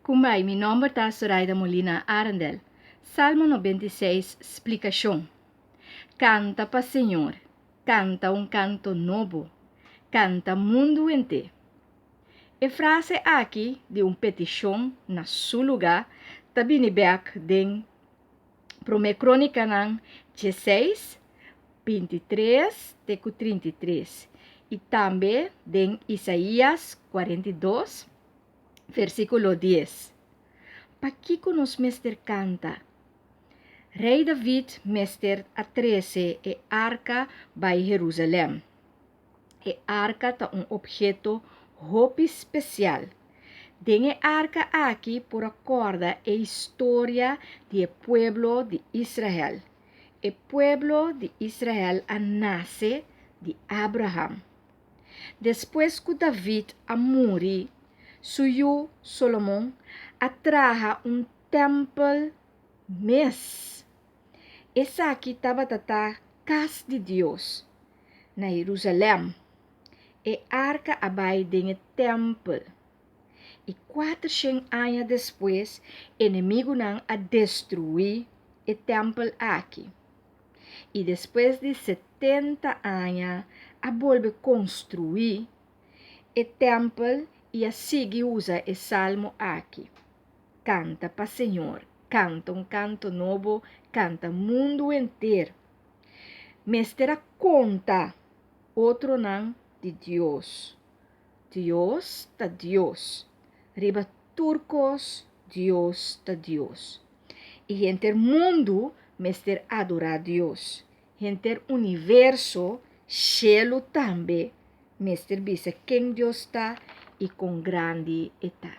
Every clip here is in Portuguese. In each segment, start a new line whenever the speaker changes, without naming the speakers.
Kumai, mi nome está Zoraida Molina Arendel. Salmo 96, explicação. Canta para Senhor, canta canto novo, canta mundo inteiro. A frase aqui de petição na seu lugar está bem den Prome Crônica 16, 23, 33 e também em Isaías 42, versículo 10. Para que nos mester canta? Rei David mester a 13 e arca by Jerusalém. E arca é objeto hope especial. Den arca aqui por acorda a história do pueblo de Israel. O pueblo de Israel nasce de Abraham. Depois que David morreu, suyo Solomon atraja templo mes. Essa aqui estava a casa de Deus na Jerusalém. E arca abai den templo. E 400 anos depois, inimigo não a destruir o templo aqui. E depois de 70 anos, a volve construir o templo e assim usa o salmo aqui. Canta para Senhor, canta canto novo, canta mundo inteiro. Mestera conta outro nome de Deus. Deus está Deus. Riba turcos, Deus está Deus. E enter mundo, mester adorar Deus. Enter universo, cielo também, mester bisa quem Deus está e com grande está.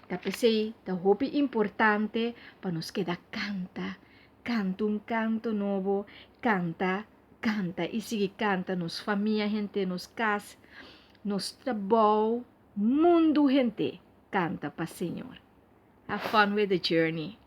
Tapos tá hopi importante para nos quedar canta canto novo, canta, e sigue canta nos família, gente, nos casa, nos trabalho, mundo, gente, canta para Senhor. Have fun with the journey.